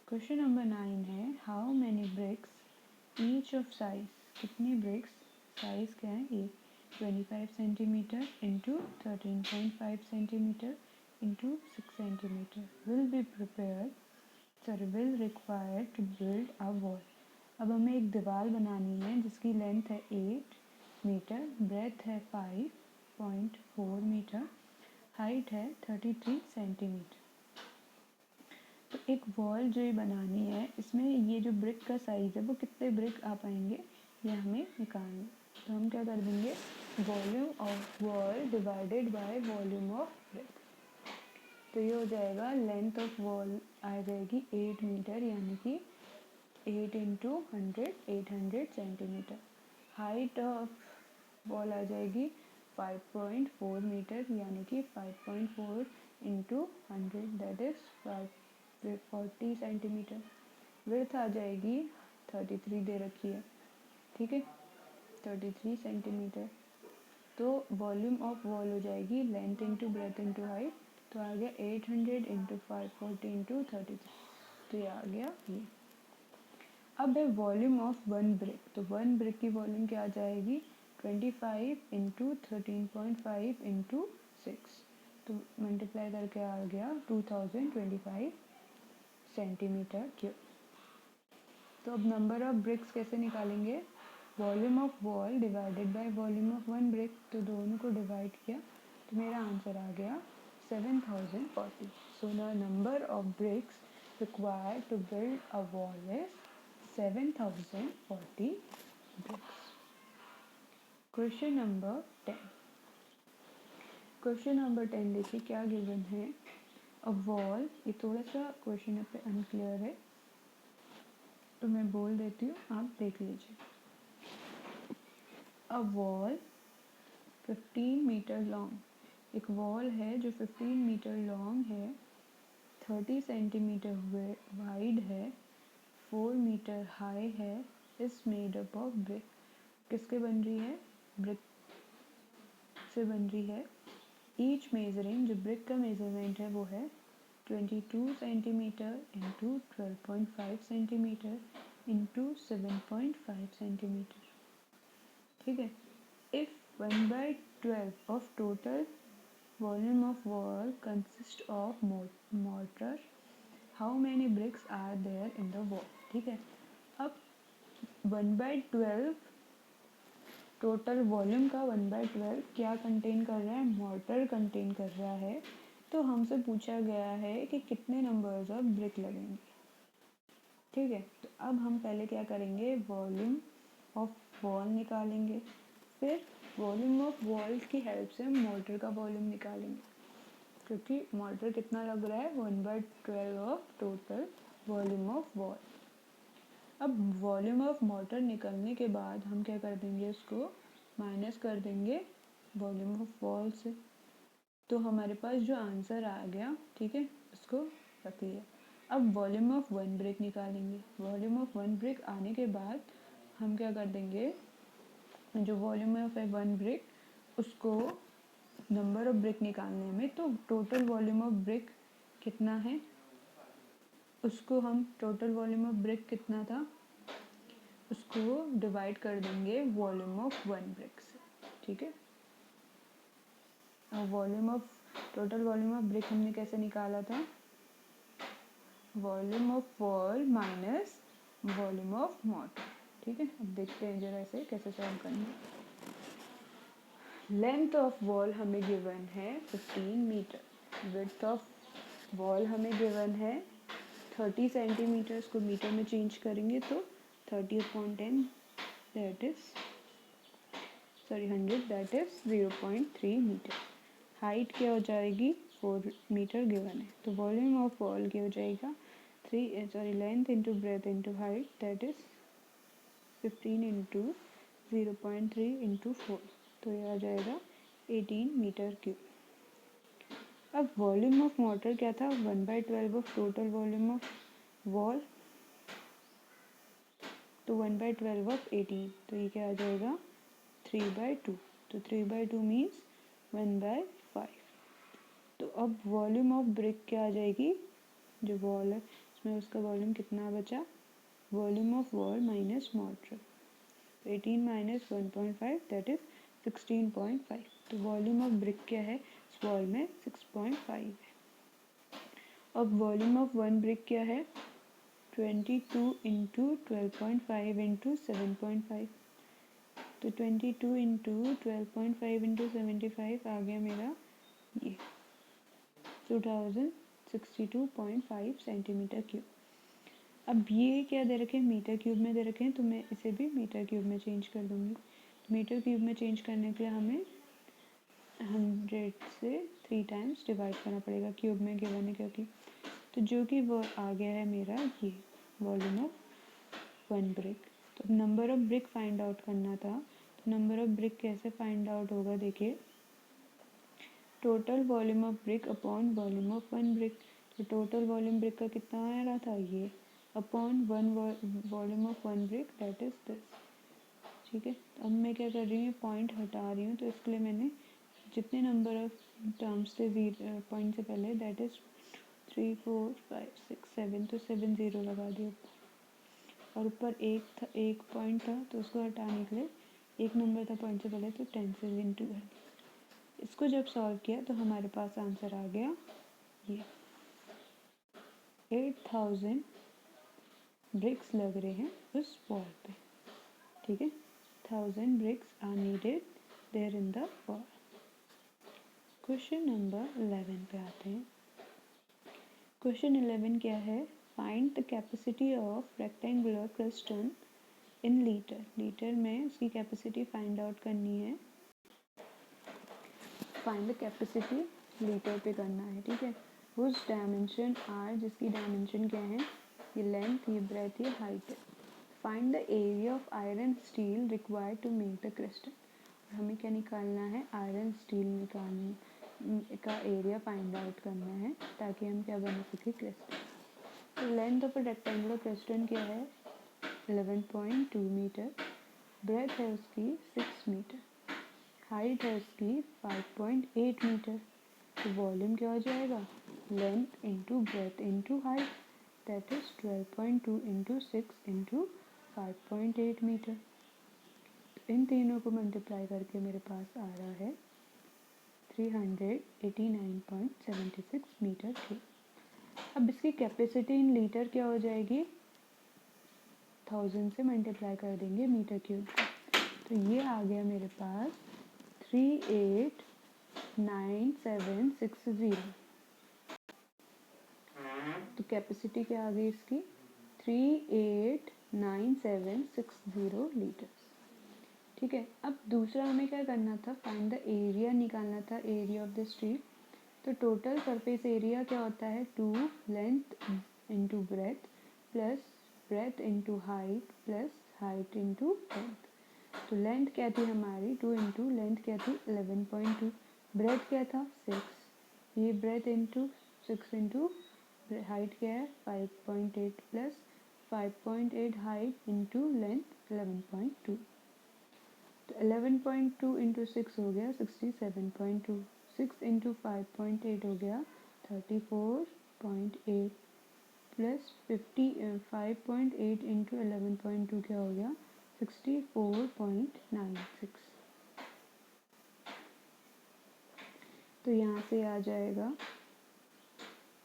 क्वेश्चन नंबर 9 है, how many bricks each of size, कितनी ब्रिक्स, साइज क्या है ये, 25 centimetre into 13.5 centimetre into 6 centimetre will be prepare, sorry will require to build a wall. अब हमें एक दीवार बनानी है जिसकी लेंथ है 8 मीटर, ब्रेथ है 5.4 मीटर, हाइट है 33 सेंटीमीटर। तो एक वॉल जो ये बनानी है, इसमें ये जो ब्रिक का साइज़ है वो कितने ब्रिक आ पाएंगे, ये हमें निकालना। तो हम क्या कर देंगे, volume of wall divided by volume of brick. तो ये हो जाएगा, लेंथ ऑफ वॉल आ जाएगी 8 मीटर, यानी कि 8 into 100 800 centimetre. Height of wall आ जाएगी 5.4 मीटर, यानी कि 5.4 into 100 that is 40 centimetre. Width आ जाएगी 33 दे रखी है, ठीक है, 33 सेंटीमीटर। तो वॉल्यूम ऑफ वॉल हो जाएगी length into breadth into height, तो आ गया 800 इंटू 540 इंटू 33, तो ये आ गया ये। अब है वॉल्यूम ऑफ वन ब्रिक, तो वन ब्रिक की वॉल्यूम क्या आ जाएगी, 25 इंटू 13.5 इंटू 6, तो मल्टीप्लाई करके आ गया 2025 सेंटीमीटर क्यूब। तो अब नंबर ऑफ ब्रिक्स कैसे निकालेंगे, volume of wall divided by volume of one brick, तो दोनों को डिवाइड किया तो मेरा आंसर आ गया 7040। So the number of bricks required to build a wall is 7040 bricks. Question number 10। Question number 10 देखिए क्या गिवन है, अ वॉल, ये थोड़ा सा क्वेश्चन पे अनक्लियर है तो मैं बोल देती हूँ, आप देख लीजिए। अ वॉल 15 मीटर लॉन्ग, एक वॉल है जो 15 मीटर लॉन्ग है, 30 सेंटीमीटर वाइड है, 4 मीटर हाई है, is made up of brick. किसके बन रही है, ब्रिक से बन रही है। ईच मेजरिंग, जो ब्रिक का मेजरमेंट है वो है 22 centimetre into 12.5 centimetre into 7.5 centimetre, ठीक है। If 1/12 of total volume of wall consist of mortar, how many bricks are there in the wall, ठीक है। अब 1/12 टोटल वॉल्यूम का 1/12 क्या कंटेन कर रहा है, मोर्टर कंटेन कर रहा है। तो हमसे पूछा गया है कि कितने नंबर्स ऑफ ब्रिक लगेंगे, ठीक है। तो अब हम पहले क्या करेंगे, वॉल्यूम ऑफ वॉल निकालेंगे, फिर वॉल्यूम ऑफ वॉल की हेल्प से हम मोर्टर का वॉल्यूम निकालेंगे, क्योंकि मोर्टर कितना लग रहा है, 1/12 of total volume of wall. अब वॉल्यूम ऑफ मोर्टर निकलने के बाद हम क्या कर देंगे, उसको माइनस कर देंगे वॉल्यूम ऑफ वॉल से, तो हमारे पास जो आंसर आ गया, ठीक है, उसको रख लिया। अब वॉल्यूम ऑफ वन ब्रिक निकालेंगे, वॉल्यूम ऑफ वन ब्रिक आने के बाद हम क्या कर देंगे, जो वॉल्यूम ऑफ वन ब्रिक, उसको नंबर ऑफ ब्रिक निकालने में, तो टोटल वॉल्यूम ऑफ ब्रिक कितना है, उसको हम टोटल वॉल्यूम ऑफ ब्रिक कितना था उसको डिवाइड कर देंगे वॉल्यूम ऑफ वन ब्रिक से, ठीक है। Volume of total volume of brick हमने कैसे निकाला था, volume of wall minus volume of mortar, ठीक है, अब देखते हैं जरा इसे कैसे सॉल्व करना है। लेंथ ऑफ वॉल हमें गिवन है 15 मीटर, विड्थ ऑफ वॉल हमें गिवन है 30 सेंटीमीटर, इसको मीटर में चेंज करेंगे तो 30/10 that is 100 that is 0.3 metre. Height क्या हो जाएगी 4 मीटर गिवन है, तो वॉल्यूम ऑफ वॉल क्या हो जाएगा length into breadth into height that is 15 into 0.3 into 4, तो ये आ जाएगा 18 मीटर क्यूब। अब वॉल्यूम ऑफ मोटर क्या था 1/12 of total volume of wall, तो 1/12 ऑफ 18, तो ये क्या आ जाएगा 3/2, तो 3/2 मीन्स 1/5। तो अब वॉल्यूम ऑफ ब्रिक क्या आ जाएगी, जो वॉल है उसमें उसका वॉल्यूम कितना बचा, volume of wall minus motor, 18 minus 1.5 that is 16.5, तो वॉल्यूम ऑफ ब्रिक क्या है इस वॉल में 6.5 है। अब वॉल्यूम ऑफ वन ब्रिक क्या है 22 इंटू 12.5 इंटू 7.5, तो 22 इंटू 12.5 इंटू 75 आ गया मेरा ये 2062.5 सेंटीमीटर क्यूब। अब ये क्या दे रखे हैं मीटर क्यूब में दे रखे हैं, तो मैं इसे भी मीटर क्यूब में चेंज कर दूंगी। मीटर क्यूब में चेंज करने के लिए हमें 100 से 3 टाइम्स डिवाइड करना पड़ेगा, क्यूब में गिवन है क्योंकि, तो जो कि वो आ गया है मेरा ये वॉल्यूम ऑफ वन ब्रिक। तो number of brick find out करना था, तो नंबर ऑफ ब्रिक कैसे फाइंड आउट होगा, देखिए total volume of brick upon volume of one brick, तो टोटल वॉल्यूम ब्रिक का कितना आ रहा था ये upon volume of one brick that is this. ठीक है, अब मैं क्या कर रही हूँ पॉइंट हटा रही हूँ, तो इसके लिए मैंने जितने नंबर ऑफ टर्म्स थे पॉइंट से पहले दैट इज 3 4 5 6 7, तो 7 0 लगा दिया और ऊपर एक पॉइंट था तो उसको हटाने के लिए एक नंबर था पॉइंट से पहले, तो 10 से इंटू कर दिया। इसको जब सॉल्व किया तो हमारे पास आंसर आ गया ये 8000 ब्रिक्स लग रहे हैं उस वॉल पे। ठीक है, 1000 bricks are needed there in the wall. Question number 11 पे आते हैं। क्वेश्चन 11 क्या है, find the capacity of rectangular crystal in litre. Litre में उसकी कैपेसिटी फाइंड आउट करनी है, फाइंड द कैपेसिटी लीटर पे करना है। ठीक है, उस डायमेंशन आर, जिसकी डायमेंशन क्या है ये लेंथ, ये ब्रेथ, ये हाइट है। Find the area of iron steel required to make the crystal. हमें क्या निकालना है, आयरन स्टील निकालने का एरिया फाइंड आउट करना है ताकि हम क्या बना सके क्रिस्टल। तो length of a rectangular crystal क्या है 11.2 मीटर, ब्रेथ है उसकी 6 मीटर, हाइट है उसकी 5.8 मीटर, तो वॉल्यूम क्या हो जाएगा length into breadth into height that is 12.2 into 6 into 5.8 metre. इन तीनों को मल्टीप्लाई करके मेरे पास आ रहा है 389.76 मीटर क्यूब। अब इसकी कैपेसिटी इन लीटर क्या हो जाएगी 1000 से मल्टीप्लाई कर देंगे मीटर क्यूब को, तो ये आ गया मेरे पास 389760। तो कैपेसिटी क्या आ गई इसकी 389760 लीटर्स। ठीक है, अब दूसरा हमें क्या करना था फाइंड द एरिया निकालना था, एरिया ऑफ द स्ट्रीट। तो टोटल सरफेस एरिया क्या होता है 2 length into breath plus breadth into height plus height into length. तो लेंथ क्या थी हमारी 2 इंटू लेंथ क्या थी 11.2, ब्रेथ क्या था 6, ये ब्रेथ इंटू 6 इंटू हाइट क्या है 5.8 प्लस 5.8 हाइट इंटू लेंथ 11.2, तो 11.2 इंटू 6 हो गया 67.2, 6 इंटू 5.8 हो गया 34.8 प्लस 5.8 इंटू 11.2 क्या हो गया 64.96। तो यहाँ से आ जाएगा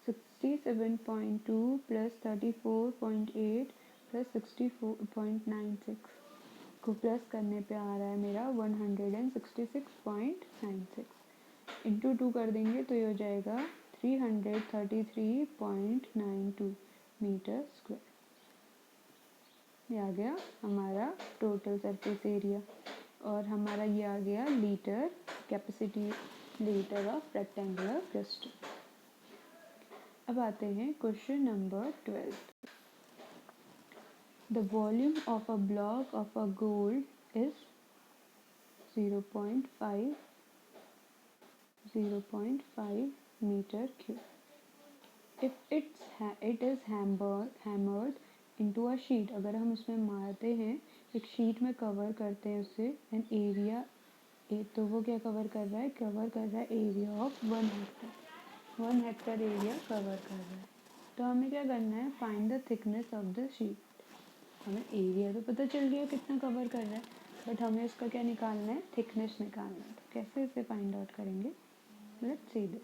67.2 प्लस 34.8 प्लस 64.96 को प्लस करने पे आ रहा है मेरा 166.96 इंटू 2 कर देंगे तो ये हो जाएगा 333.92 मीटर स्क्वायर। ये आ गया हमारा टोटल सरफेस एरिया और हमारा ये आ गया litre capacity litre of rectangular crystal. अब आते हैं question number 12। The volume of a block of a gold is 0.5 meter cube. If it is hammered into a sheet, अगर हम उसमें मारते हैं एक शीट में कवर करते हैं उसे एंड एरिया तो वो क्या कवर कर रहा है area of 1 Hector 1 Hector area cover कर रहा है। तो हमें क्या करना है, find the thickness of the sheet. हमें एरिया तो पता चल गया कितना कवर कर रहा है, बट हमें उसका क्या निकालना है, थिकनेस निकालना है। तो कैसे इसे फाइंड आउट करेंगे, let's see this.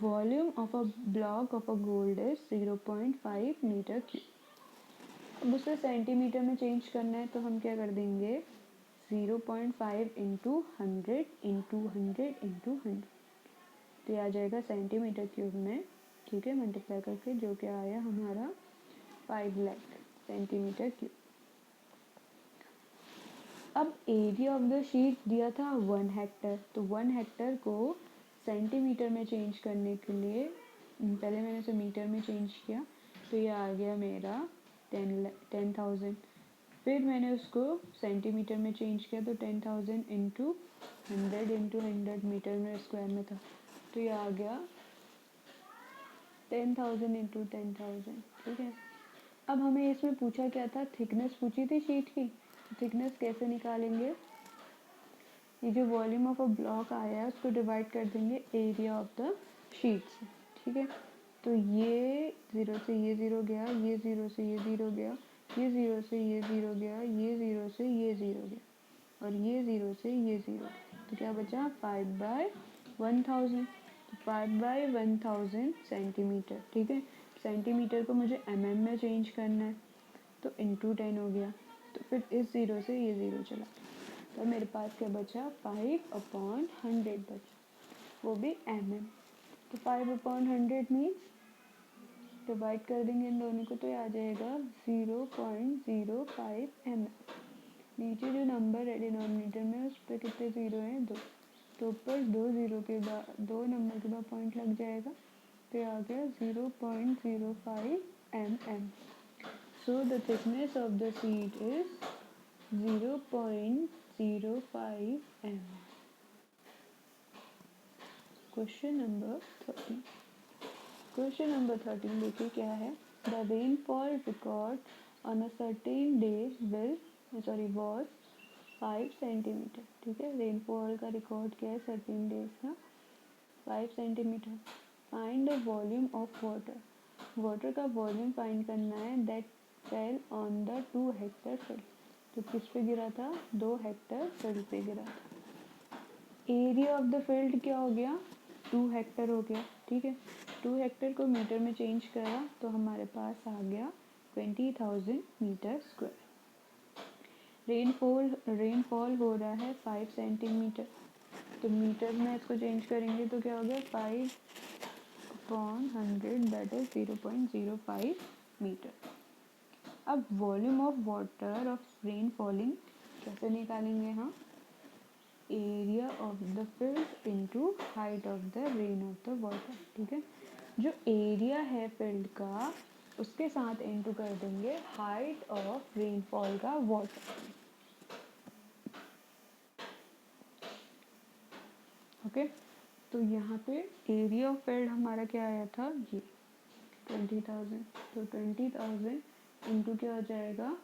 Volume of a block of a gold is 0.5 metre cube. अब उसे सेंटीमीटर में चेंज करना है तो हम क्या कर देंगे 0.5 इंटू 100 इंटू 100 इंटू 100, तो ये आ जाएगा सेंटीमीटर क्यूब में, ठीक है, मल्टीप्लाई करके, जो क्या आया हमारा 5 लाख सेंटीमीटर क्यूब। अब एरिया ऑफ द शीट दिया था 1 हेक्टर, तो 1 हेक्टर को सेंटीमीटर में चेंज करने के लिए पहले मैंने इसे मीटर में चेंज किया, तो ये आ गया मेरा 10,000। फिर मैंने उसको सेंटीमीटर में चेंज किया तो 10,000 इंटू 100 मीटर में स्क्वायर में था, तो ये आ गया 10,000 इंटू 10,000, ठीक है। अब हमें इसमें पूछा क्या था, थिकनेस पूछी थी शीट की। थिकनेस कैसे निकालेंगे, ये जो वॉल्यूम ऑफ अ ब्लॉक आया है उसको डिवाइड कर देंगे एरिया ऑफ द शीट से, ठीक है। तो ये 0 से ये 0 गया, ये 0 से ये 0 गया, ये 0 से ये 0 गया, ये 0 से ये 0 गया, और ये 0 से ये 0 गया, तो क्या बचा 5/1000। 5/1000 सेंटीमीटर, ठीक है। सेंटीमीटर को मुझे mm में चेंज करना है, तो इंटू 10 हो गया, तो फिर इस 0 से ये 0 चला, तो मेरे पास क्या बचा 5/100 बचा, वो भी mm। तो 5/100 मीन्स डिवाइड कर देंगे इन दोनों को, तो ये आ जाएगा 0.05 mm। नीचे जो नंबर है डिनोमिनेटर में उस पर कितने ज़ीरो हैं, 2, तो ऊपर 2 ज़ीरो के बाद 2 नंबर के बाद पॉइंट लग जाएगा, तो आ गया 0.05 mm। So the thickness of the sheet is 0.05 mm। Question number 13। Question number 13 देखिए क्या है। The rainfall record on a certain day was 5 centimetre, ठीक है। रेनफॉल का रिकॉर्ड क्या है सर्टेन डेज का, 5 centimetre. Find the volume of water, water का वॉल्यूम फाइंड करना है that fell on the 2 hectare field, तो किस पे गिरा था, 2 हेक्टर फील्ड पे गिरा था। एरिया ऑफ द फील्ड क्या हो गया 2 हेक्टर हो गया, ठीक है। 2 हेक्टर को मीटर में चेंज करा तो हमारे पास आ गया 20,000 मीटर स्क्वायर। रेनफॉल हो रहा है 5 सेंटीमीटर, तो मीटर में इसको चेंज करेंगे तो क्या हो गया 5/100 दैट इज 0.05 मीटर। अब volume of water of rain falling कैसे निकालेंगे हम, area of the field into height of the rain of the water, ठीक है। जो एरिया है फील्ड का उसके साथ इनटू कर देंगे हाइट ऑफ रेनफॉल का वाटर, ओके। तो यहाँ पे एरिया ऑफ फील्ड हमारा क्या आया था, ये 20,000, तो 20,000 इंटू क्या हो जाएगा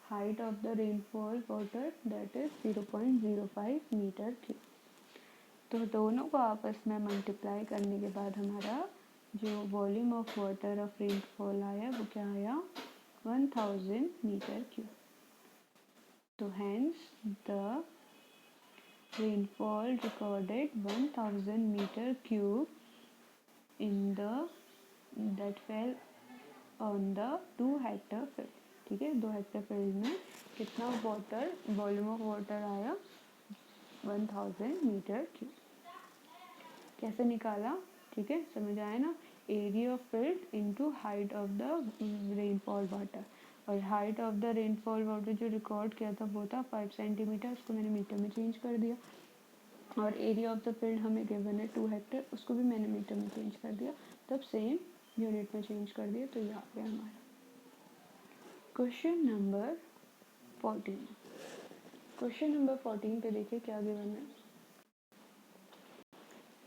height of the rainfall water that is 0.05 metre cube. तो दोनों को आपस में मल्टीप्लाई करने के बाद हमारा जो volume of water of rainfall आया वो क्या आया 1000 मीटर क्यूब। तो hence the rainfall recorded 1000 meter cube in the that fell on the 2 hectare field. ठीक है, 2 हेक्टर फील्ड में कितना वाटर, वॉल्यूम ऑफ वाटर आया 1000 मीटर क्यूब। कैसे निकाला, ठीक है, समझ आया ना। Area of field into height of the rainfall water, और height of the rainfall water जो रिकॉर्ड किया था वो था 5 सेंटीमीटर, उसको मैंने मीटर में चेंज कर दिया। और एरिया ऑफ द फील्ड हमें गिवन है 2 हेक्टर, उसको भी मैंने मीटर में चेंज कर दिया, तब सेम यूनिट में चेंज कर दिया, तो ये आ गया हमारा क्वेश्चन नंबर 14। क्वेश्चन नंबर 14 पे देखिए क्या गिवन है।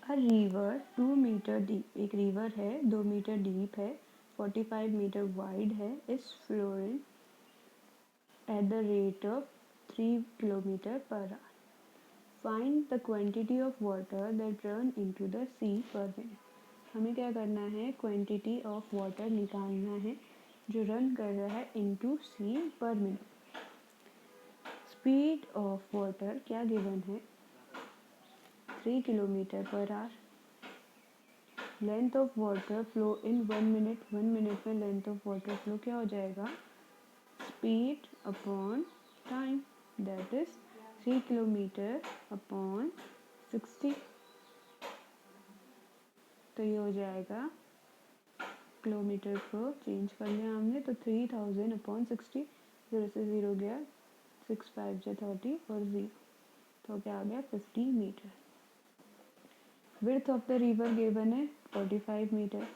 अ रिवर 2 मीटर डीप, एक रिवर है 2 मीटर डीप है, 45 मीटर वाइड है, is flowing at the rate of 3 kilometre per hour. Find the quantity of water that run into the sea per minute. हमें क्या करना है, क्वांटिटी ऑफ वाटर निकालना है जो रन कर रहा है into sea per minute. Speed of water क्या गिवन है, 3 kilometre per hour. Length of water flow in 1 minute, 1 minute में लेंथ ऑफ वाटर फ्लो क्या हो जाएगा, speed upon time, that is 3 kilometre upon 60। तो ये हो जाएगा, किलोमीटर को चेंज कर लिया हमने, तो 3000 अपॉन 60, 0 से 0 गया, 6 5 जा 30 और 0, तो क्या आ गया 50 metre. Width of the river given है 45 मीटर,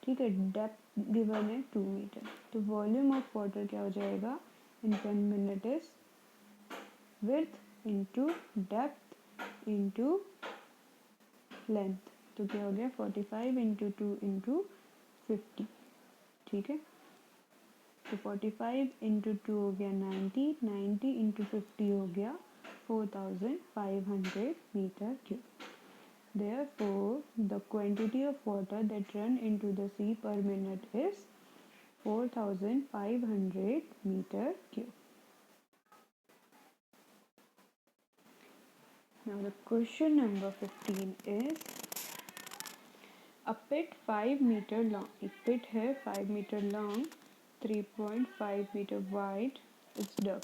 ठीक है, डेप्थ गिवन है 2 मीटर। तो वॉल्यूम ऑफ वाटर क्या हो जाएगा इन 1 minute is width into depth into length, तो क्या हो गया 45 इंटू 2 इंटू 50। ठीक है, तो 45 इंटू 2 हो गया 90, 90 इंटू 50 हो गया 4500 metre cube. Therefore, the quantity of water that run into the sea per minute is 4500 meter cube. Now the question number 15 is, a pit 5 meter long, एक pit है 5 meter long, 3.5 meter wide is dug,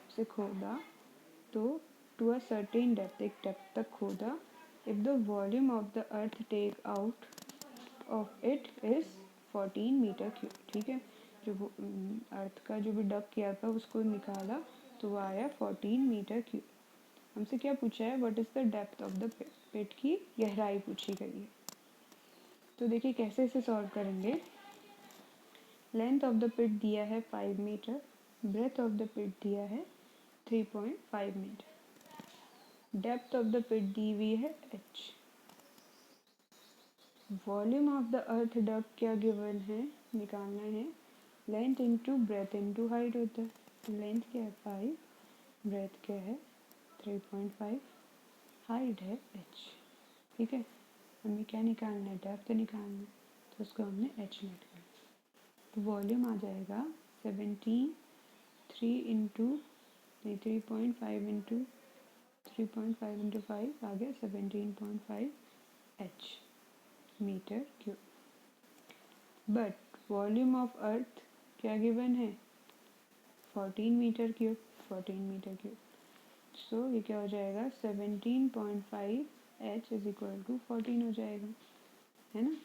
उसे खोदा तो to a certain depth, एक depth तक खोदा, if the volume of the earth take out of it is 14 metre cube. ठीक है, जो अर्थ का जो भी डग किया था उसको निकाला तो वो आया 14 मीटर क्यूब। हमसे क्या पूछा है, what is the depth of the pit, pit की गहराई पूछी गई है। तो देखिए कैसे इसे सॉल्व करेंगे। लेंथ ऑफ द पिट दिया है 5 metre, breadth of the pit दिया है 3.5 metre, depth of the pit दी हुई है h, volume of the earth dug क्या गिवन है, निकालना है, length into breadth into height होता है, तो लेंथ क्या है 5, ब्रेथ क्या है 3.5, हाइट है h। ठीक है, हमें क्या निकालना है, डेप्थ निकालना है, तो उसको हमने h लेट कर, तो वॉल्यूम आ जाएगा 17, 3 इंटू 3.5 इंटू 3.5 इंटू 5 आ गया 17.5 h metre cube. But volume of earth क्या गिवन है 14 metre cube, 14 metre cube, so ये क्या हो जाएगा 17.5 h इज इक्वल टू 14 हो जाएगा, है ना,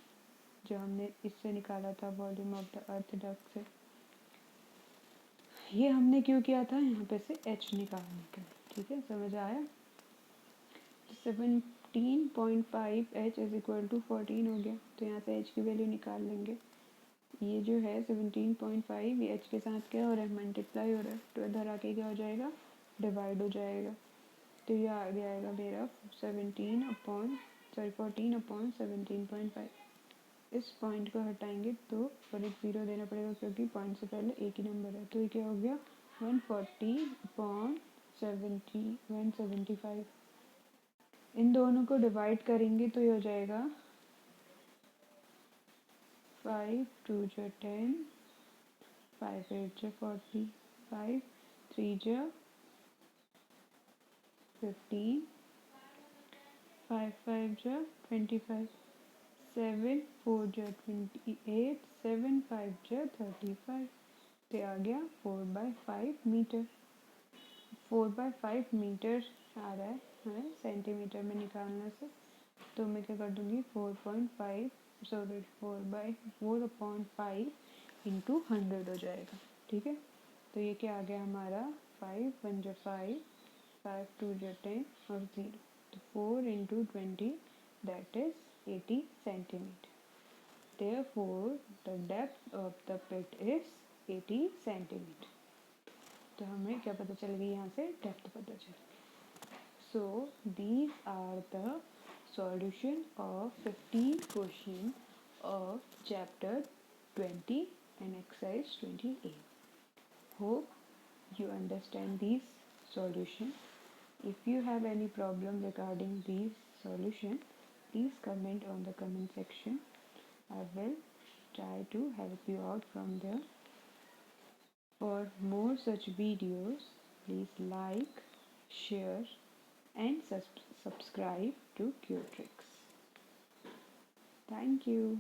जो हमने इससे निकाला था volume of the earth duct से। ये हमने क्यों किया था, यहाँ पे से h निकालने के लिए। ठीक है, समझ आया। 17.5 h इज इक्वल टू 14 हो गया, तो यहाँ से h की वैल्यू निकाल लेंगे। ये जो है 17.5 ये h के साथ क्या हो रहा है, मल्टीप्लाई हो रहा है, तो इधर आके क्या हो जाएगा, डिवाइड हो जाएगा, तो ये आ जाएगा मेरा 14/17.5। इस पॉइंट को हटाएंगे तो और एक ज़ीरो देना पड़ेगा क्योंकि पॉइंट से पहले एक ही नंबर है, तो ये क्या हो गया 140/175। इन दोनों को डिवाइड करेंगे तो ये हो जाएगा 5 2 जो 10, 5 8 जो 40, 5 3 जो 15, 5 5 जो 25, 7 4 जा 28, 7 5 जा 35, तो आ गया 4/5 मीटर। 4/5 मीटर आ रहा है हमें सेंटीमीटर में निकालने से, तो मैं क्या कर दूँगी 4/5 इंटू 100 हो जाएगा। ठीक है, तो ये क्या आ गया हमारा 5 1 जा 5, 5 2 जा 10 और 0, तो 4 into 20 that is 80 centimetre. Therefore, the depth of the pit is 80 centimetre. तो हमें क्या पता चल गई यहाँ से डेप्थ पता चल गई। So these are the solution of 15 question of chapter 20 and exercise 28. Hope you understand these solution. If you have any problem regarding these solution, please comment on the comment section. I will try to help you out from there. For more such videos, please like, share and subscribe to QTricks. Thank you.